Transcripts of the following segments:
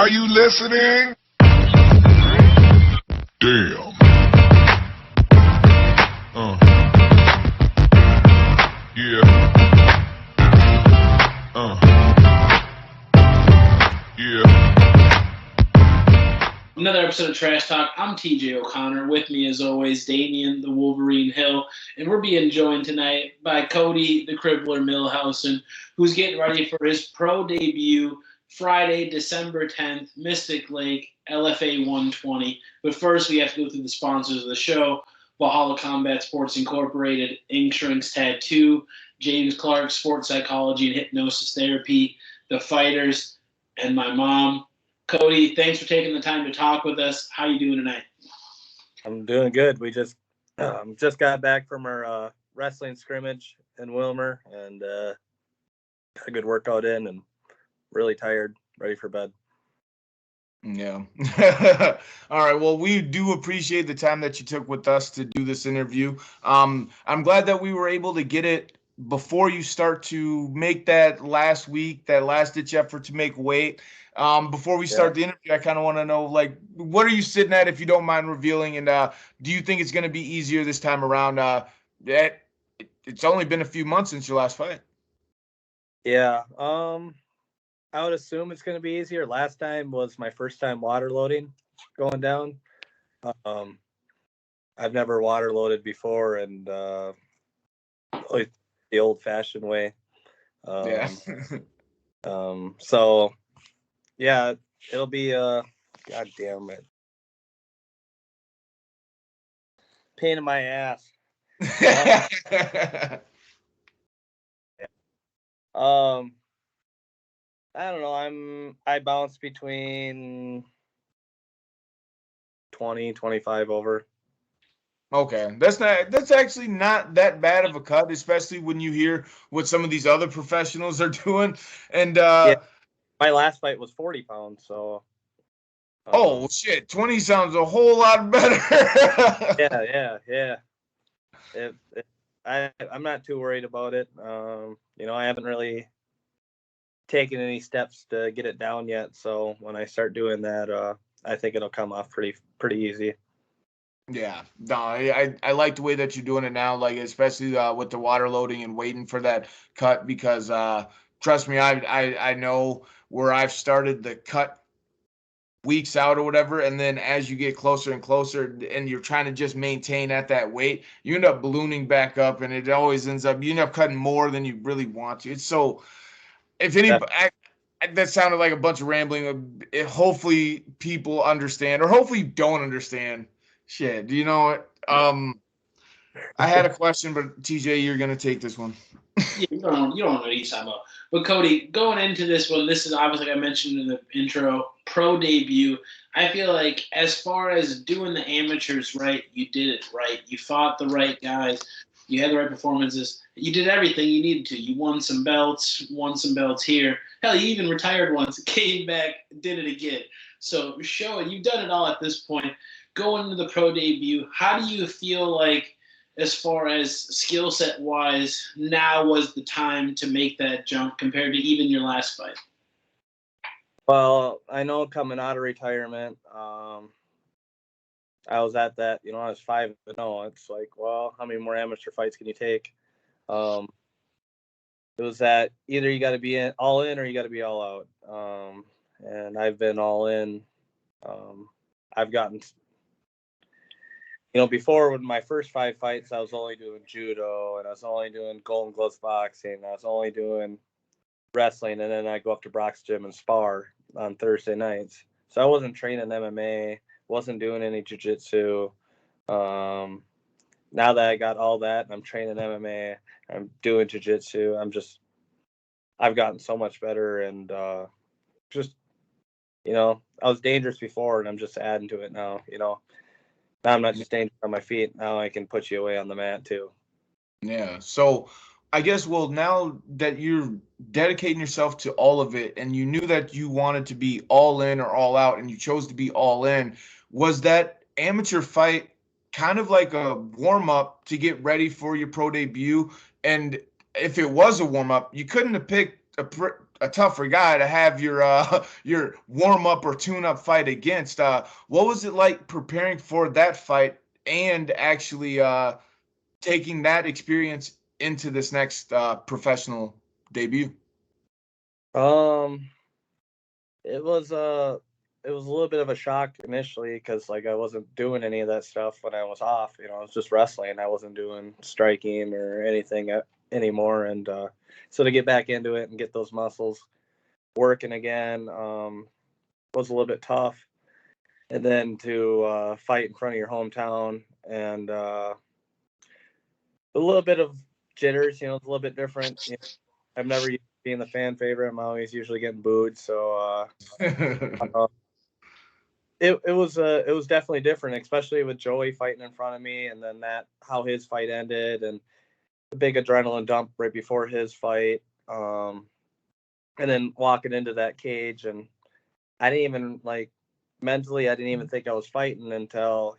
Are you listening? Damn. Yeah. Yeah. Another episode of Trash Talk. I'm TJ O'Connor. With me, as always, Damian the Wolverine Hill. And we're being joined tonight by Coty the crippler Milhausen, who's getting ready for his pro debut Friday, December 10th, Mystic Lake, LFA 120. But first, we have to go through the sponsors of the show. Valhalla Combat Sports Incorporated, Ink Shrinks Tattoo, James Clark Sports Psychology and Hypnosis Therapy, The Fighters, and my mom. Coty, thanks for taking the time to talk with us. How you doing tonight? I'm doing good. We just got back from our wrestling scrimmage in Wilmer and got a good workout in and really tired, ready for bed. Yeah. All right. Well, we do appreciate the time that you took with us to do this interview. I'm glad that we were able to get it before you start to make that last ditch effort to make weight. Before we start the interview, I kind of want to know, like, what are you sitting at, if you don't mind revealing, and do you think it's going to be easier this time around? It's only been a few months since your last fight. Yeah. I would assume it's going to be easier. Last time was my first time water loading going down. I've never water loaded before, and the old fashioned way. So yeah, it'll be God damn it. Pain in my ass. I don't know. I bounce between 20, 25 over. Okay, that's actually not that bad of a cut, especially when you hear what some of these other professionals are doing. And my last fight was 40 pounds, so. Oh shit, 20 sounds a whole lot better. Yeah. I'm not too worried about it. I haven't really taken any steps to get it down yet, so when I start doing that, I think it'll come off pretty easy. Yeah, no, I like the way that you're doing it now, like especially with the water loading and waiting for that cut, because trust me, I know where I've started the cut weeks out or whatever, and then as you get closer and closer and you're trying to just maintain at that weight, you end up ballooning back up, and it always you end up cutting more than you really want to. It's so, if anybody, that sounded like a bunch of rambling. Hopefully people understand, or hopefully don't understand. Shit, do you know what? I had a question, but TJ, you're gonna take this one. Yeah, you don't know what he's talking about. But Coty, going into this one, this is obviously, like I mentioned in the intro, pro debut. I feel like as far as doing the amateurs right, you did it right. You fought the right guys. You had the right performances. You did everything you needed to. You won some belts here. Hell, you even retired once, came back, did it again. So you've done it all at this point. Going into the pro debut, how do you feel like, as far as skill set wise, now was the time to make that jump compared to even your last fight? Well, I know coming out of retirement, I was at that, I was 5-0. It's like, well, how many more amateur fights can you take? It was that either you got to be all in or you got to be all out. And I've been all in. I've gotten, before, with my first 5 fights, I was only doing judo, and I was only doing Golden Gloves boxing. I was only doing wrestling, and then I go up to Brock's gym and spar on Thursday nights. So I wasn't training MMA, wasn't doing any jiu-jitsu. Now that I got all that, I'm training MMA, I'm doing jiu-jitsu. I've gotten so much better, and I was dangerous before, and I'm just adding to it now. Now I'm not just dangerous on my feet. Now I can put you away on the mat too. Yeah. So I guess, well, now that you're dedicating yourself to all of it, and you knew that you wanted to be all in or all out, and you chose to be all in, was that amateur fight kind of like a warm up to get ready for your pro debut? And if it was a warm up, you couldn't have picked a tougher guy to have your warm up or tune up fight against. What was it like preparing for that fight and actually taking that experience into this next professional debut? It was a little bit of a shock initially because like I wasn't doing any of that stuff when I was off. You know, I was just wrestling. I wasn't doing striking or anything anymore. And so to get back into it and get those muscles working again was a little bit tough. And then to fight in front of your hometown and a little bit of jitters. You know, it's a little bit different. You know, I've never used to being the fan favorite. I'm always usually getting booed. So it was definitely different, especially with Joey fighting in front of me, and then how his fight ended, and the big adrenaline dump right before his fight, and then walking into that cage, and I didn't even mentally, I didn't even think I was fighting until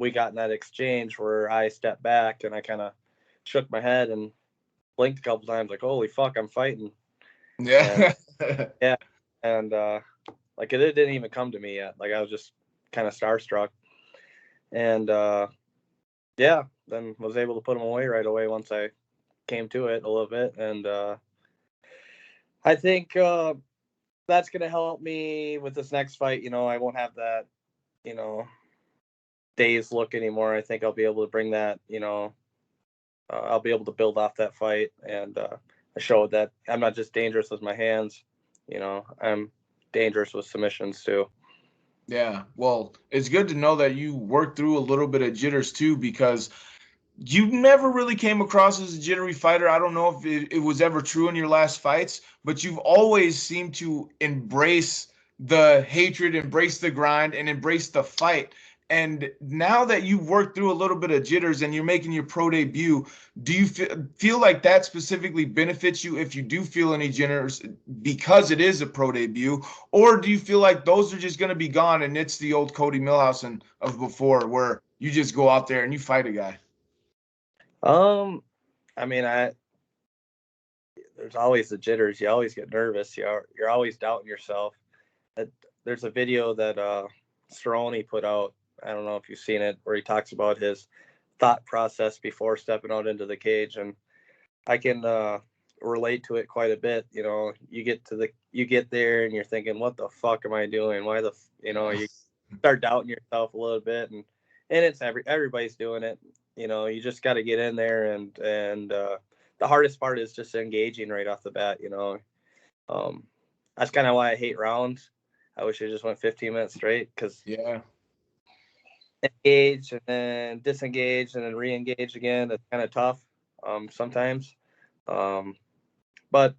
we got in that exchange where I stepped back and I kind of shook my head and blinked a couple times, like, holy fuck, I'm fighting. Yeah. And it didn't even come to me yet. Like I was just kind of starstruck. And then was able to put him away right away once I came to it a little bit. And I think that's going to help me with this next fight. You know, I won't have that, you know, dazed look anymore. I think I'll be able to bring that, you know, I'll be able to build off that fight. And I showed that I'm not just dangerous with my hands, you know, I'm dangerous with submissions too. Yeah, well, it's good to know that you worked through a little bit of jitters too, because you never really came across as a jittery fighter. I don't know if it was ever true in your last fights, but you've always seemed to embrace the hatred, embrace the grind, and embrace the fight. And now that you've worked through a little bit of jitters and you're making your pro debut, do you feel like that specifically benefits you if you do feel any jitters because it is a pro debut? Or do you feel like those are just going to be gone and it's the old Coty Milhausen of before where you just go out there and you fight a guy? I mean, there's always the jitters. You always get nervous. You're always doubting yourself. There's a video that Cerrone put out. I don't know if you've seen it, where he talks about his thought process before stepping out into the cage, and I can relate to it quite a bit. You know, you get there and you're thinking, what the fuck am I doing? Why you start doubting yourself a little bit, and it's everybody's doing it. You know, you just got to get in there, and the hardest part is just engaging right off the bat. You know, that's kind of why I hate rounds. I wish I just went 15 minutes straight, because engage and then disengage and then re-engage again. It's kind of tough sometimes. But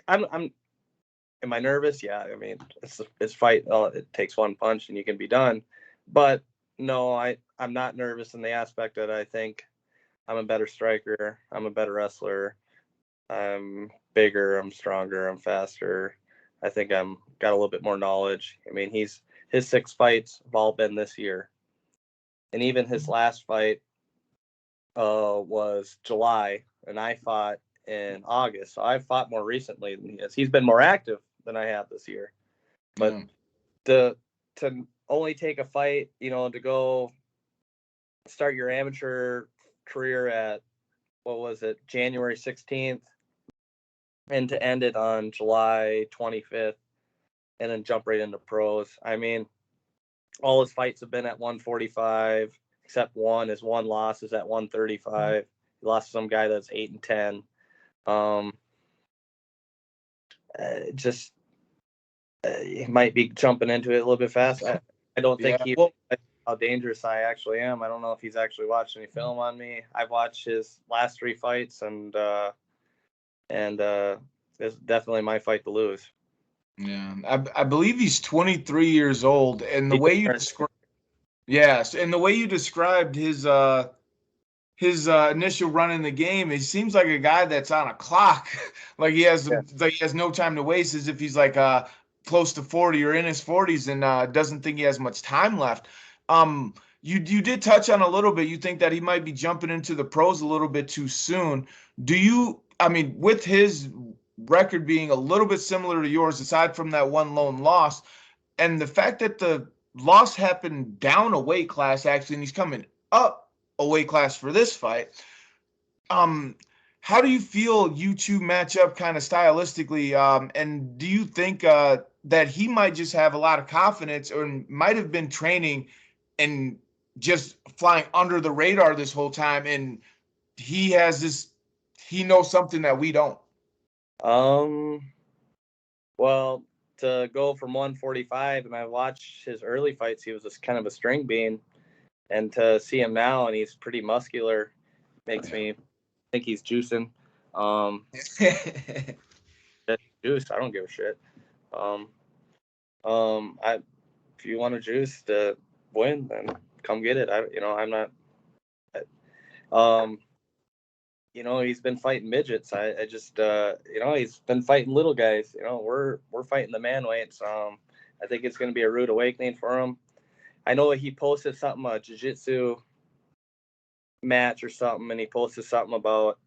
am I nervous? Yeah, I mean, it's fight. It takes one punch and you can be done. But no, I'm not nervous in the aspect that I think I'm a better striker. I'm a better wrestler. I'm bigger. I'm stronger. I'm faster. I think I'm got a little bit more knowledge. I mean, his 6 fights have all been this year. And even his last fight was July, and I fought in August. So I fought more recently than he has. He's been more active than I have this year. But to only take a fight, you know, to go start your amateur career at, what was it, January 16th, and to end it on July 25th, and then jump right into pros. I mean, all his fights have been at 145, except one. His one loss is at 135. He lost to some guy that's 8-10. He might be jumping into it a little bit fast. I don't think he realizes how dangerous I actually am. I don't know if he's actually watched any film on me. I've watched his last 3 fights, and it's definitely my fight to lose. Yeah, I believe he's 23 years old, and the way you described, and the way you described his initial run in the game, it seems like a guy that's on a clock, like he has no time to waste, as if he's like close to 40 or in his 40s and doesn't think he has much time left. You did touch on a little bit. You think that he might be jumping into the pros a little bit too soon. Do you? I mean, with his record being a little bit similar to yours, aside from that one lone loss, and the fact that the loss happened down a weight class actually, and he's coming up a weight class for this fight. How do you feel you two match up kind of stylistically? And do you think that he might just have a lot of confidence or might have been training and just flying under the radar this whole time, and he knows something that we don't? Well, to go from 145, and I watched his early fights, he was just kind of a string bean, and to see him now, and he's pretty muscular, makes me think he's juicing. Juice, I don't give a shit. If you want to juice to win, then come get it. I'm not. He's been fighting midgets. I just, he's been fighting little guys. We're fighting the man weights. I think it's going to be a rude awakening for him. I know he posted something, a jiu-jitsu match or something, and he posted something about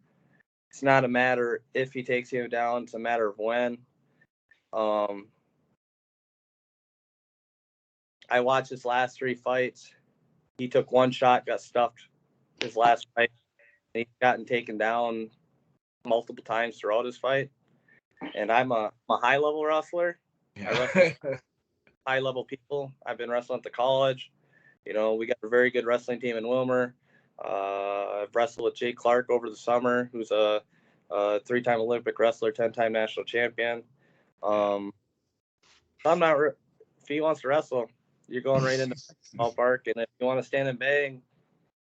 it's not a matter if he takes you down, it's a matter of when. I watched his last 3 fights. He took one shot, got stuffed his last fight. He's gotten taken down multiple times throughout his fight. And I'm a high-level wrestler. Yeah. I wrestle high-level people. I've been wrestling at the college. We got a very good wrestling team in Wilmer. I've wrestled with Jake Clark over the summer, who's a 3-time Olympic wrestler, 10-time national champion. I'm not. If he wants to wrestle, you're going right into the ballpark. And if you want to stand and bang,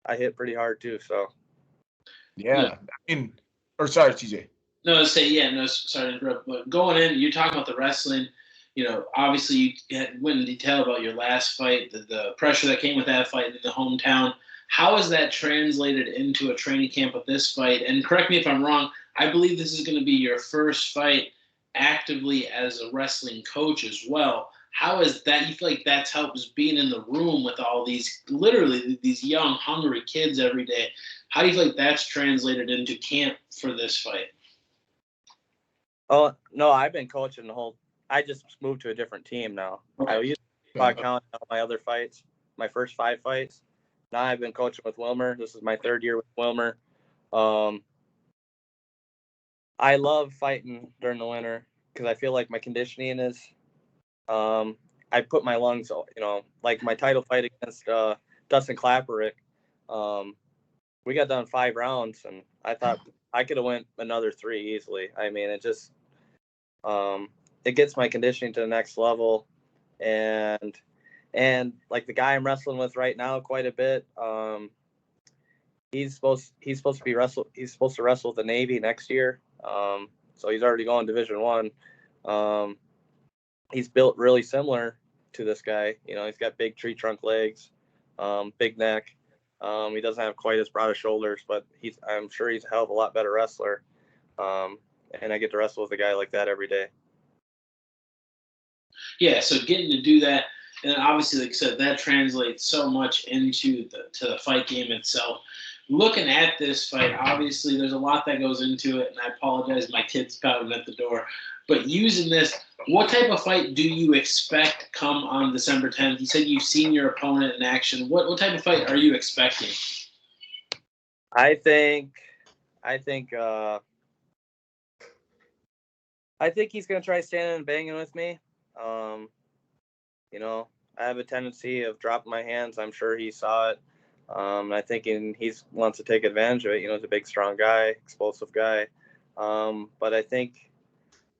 I hit pretty hard too. So. Yeah. Sorry, TJ. No, sorry to interrupt, but going in, you're talking about the wrestling. Obviously you went in detail about your last fight, the pressure that came with that fight in the hometown. How is that translated into a training camp with this fight? And correct me if I'm wrong, I believe this is going to be your first fight actively as a wrestling coach as well. How is that? You feel like that's helps being in the room with all these, literally these young, hungry kids every day. How do you feel like that's translated into camp for this fight? Oh, no, I've been coaching I just moved to a different team now. Okay. I used to count all my other fights, my first 5 fights. Now I've been coaching with Wilmer. This is my 3rd year with Wilmer. I love fighting during the winter because I feel like my conditioning is I put my lungs, like my title fight against Dustin Klapperick. We got done 5 rounds, and I thought I could have went another 3 easily. I mean, it just it gets my conditioning to the next level, and like the guy I'm wrestling with right now quite a bit. He's supposed to wrestle with the Navy next year. So he's already going Division I. He's built really similar to this guy. He's got big tree trunk legs, big neck. He doesn't have quite as broad of shoulders, but I'm sure he's a hell of a lot better wrestler. And I get to wrestle with a guy like that every day. Yeah, so getting to do that, and obviously, like I said, that translates so much into the fight game itself. Looking at this fight, obviously, there's a lot that goes into it, and I apologize, my kid's pouting at the door. But using this, what type of fight do you expect come on December 10th? You said you've seen your opponent in action. What type of fight are you expecting? I think he's gonna try standing and banging with me. I have a tendency of dropping my hands. I'm sure he saw it. I think he wants to take advantage of it. He's a big, strong guy, explosive guy. But I think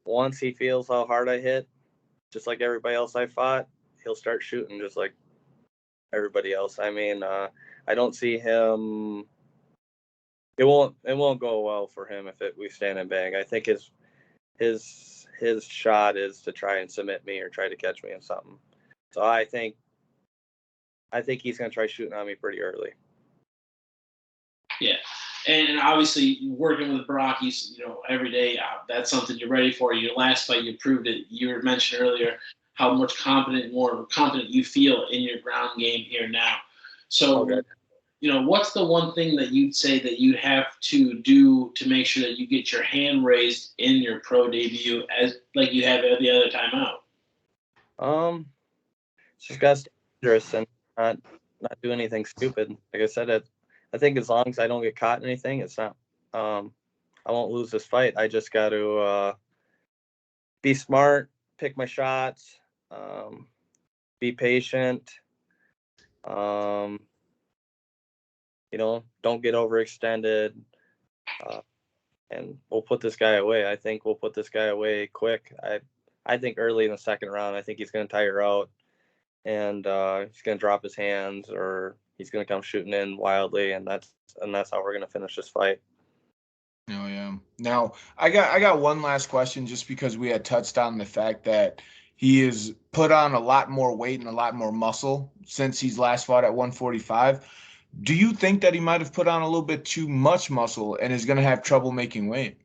once he feels how hard I hit, just like everybody else I fought, he'll start shooting just like everybody else. I mean, I don't see him. It won't go well for him if we stand and bang. I think his shot is to try and submit me or try to catch me in something. So I think he's going to try shooting on me pretty early. Yeah. And obviously, working with Brock, every day, that's something you're ready for. Your last fight, you proved it. You mentioned earlier how more confident you feel in your ground game here now. So, Okay. what's the one thing that you'd say that you'd have to do to make sure that you get your hand raised in your pro debut as like you have every other time out? Just got to stay dangerous and not do anything stupid. Like I said, I think as long as I don't get caught in anything, it's not. I won't lose this fight. I just got to be smart, pick my shots, be patient. Don't get overextended, and we'll put this guy away. I think we'll put this guy away quick. I think early in the second round, I think he's going to tire out, and he's going to drop his hands, or he's going to come shooting in wildly, and that's how we're going to finish this fight. Oh yeah. Now I got one last question, just because we had touched on the fact that he has put on a lot more weight and a lot more muscle since he's last fought at 145. Do you think that he might have put on a little bit too much muscle and is going to have trouble making weight?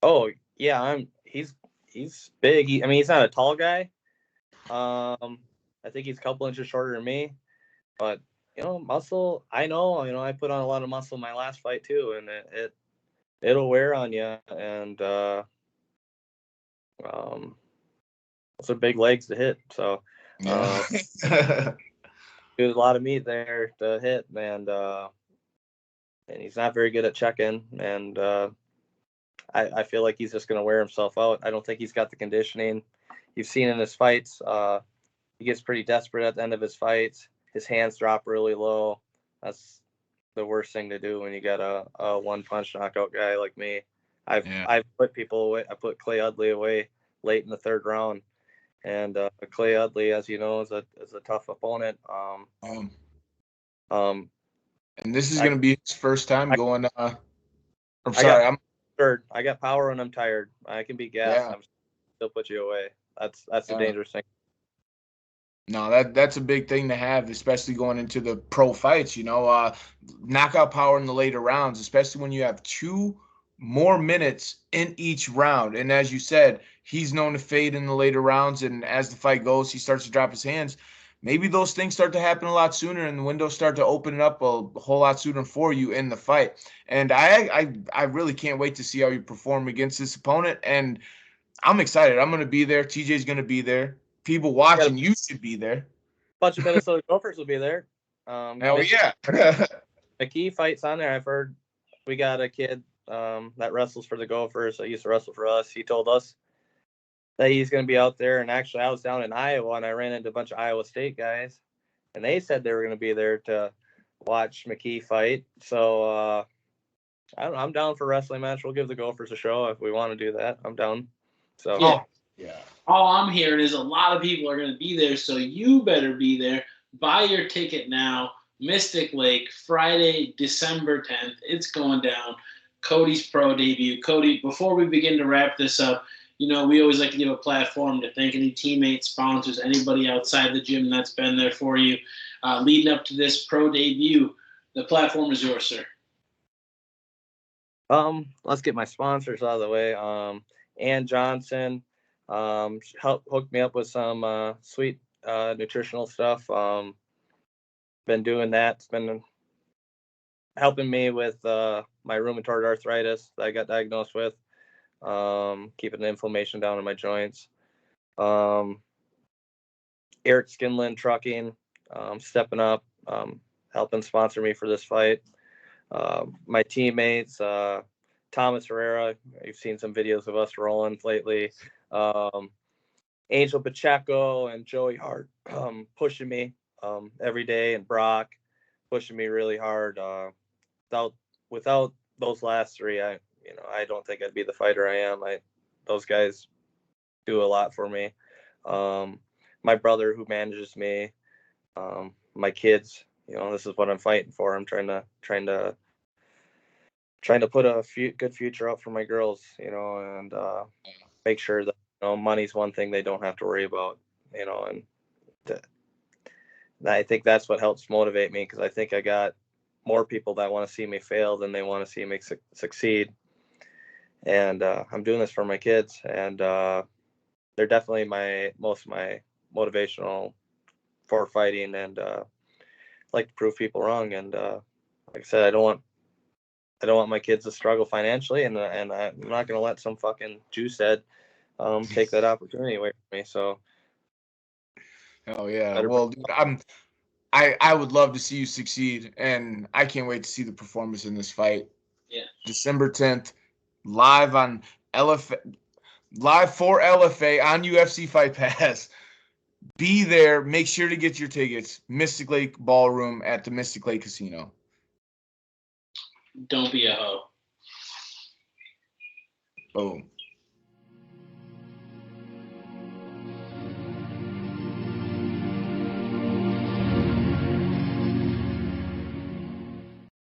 Oh yeah, he's big. He's not a tall guy. I think he's a couple inches shorter than me, but muscle. I put on a lot of muscle in my last fight too, and it'll wear on you. And those are big legs to hit. So there's a lot of meat there to hit, and he's not very good at checking. And I feel like he's just going to wear himself out. I don't think he's got the conditioning. You've seen in his fights, he gets pretty desperate at the end of his fights. His hands drop really low. That's the worst thing to do when you got a one-punch knockout guy like me. I've put people away. I put Clay Udley away late in the third round, and Clay Udley, as you know, is a tough opponent. And this is going to be his first time going. I'm sorry. I'm third. I got power and I'm tired. I can beat gas. Yeah. I'm still put you away. That's a dangerous thing. No, that's a big thing to have, especially going into the pro fights. Knockout power in the later rounds, especially when you have 2 more minutes in each round. And as you said, he's known to fade in the later rounds, and as the fight goes, he starts to drop his hands. Maybe those things start to happen a lot sooner, and the windows start to open up a whole lot sooner for you in the fight. And I really can't wait to see how you perform against this opponent. And I'm excited. I'm going to be there. TJ's going to be there. People watching, you should be there. A bunch of Minnesota Gophers will be there. Hell yeah. McKee fights on there. I've heard we got a kid that wrestles for the Gophers. That used to wrestle for us. He told us that he's going to be out there. And actually, I was down in Iowa, and I ran into a bunch of Iowa State guys, and they said they were going to be there to watch McKee fight. So I'm down for a wrestling match. We'll give the Gophers a show if we want to do that. I'm down. So yeah. All I'm hearing is a lot of people are going to be there, so you better be there. Buy your ticket now. Mystic Lake, Friday, December 10th. It's going down. Coty's pro debut. Coty, before we begin to wrap this up, we always like to give a platform to thank any teammates, sponsors, anybody outside the gym that's been there for you leading up to this pro debut. The platform is yours, sir. Let's get my sponsors out of the way. Ann Johnson helped hook me up with some sweet nutritional stuff. Been doing that. It's been helping me with my rheumatoid arthritis that I got diagnosed with, keeping the inflammation down in my joints. Eric Skinlin Trucking, stepping up, helping sponsor me for this fight. My teammates, Thomas Herrera, you've seen some videos of us rolling lately. Angel Pacheco and Joey Hart pushing me every day, and Brock pushing me really hard. Without those last 3, I don't think I'd be the fighter I am. Those guys do a lot for me. My brother who manages me, my kids, this is what I'm fighting for. I'm trying to put a good future up for my girls, and make sure that money's one thing they don't have to worry about, and I think that's what helps motivate me, because I think I got more people that want to see me fail than they want to see me succeed. And I'm doing this for my kids, and they're definitely my motivational for fighting, and like to prove people wrong, and like I said, I don't want my kids to struggle financially, and I'm not gonna let some fucking juice head take that opportunity away from me. So. Oh yeah. Well, dude, I would love to see you succeed, and I can't wait to see the performance in this fight. Yeah. December 10th, live on LFA, live for LFA on UFC Fight Pass. Be there. Make sure to get your tickets. Mystic Lake Ballroom at the Mystic Lake Casino. Don't be a hoe. Boom.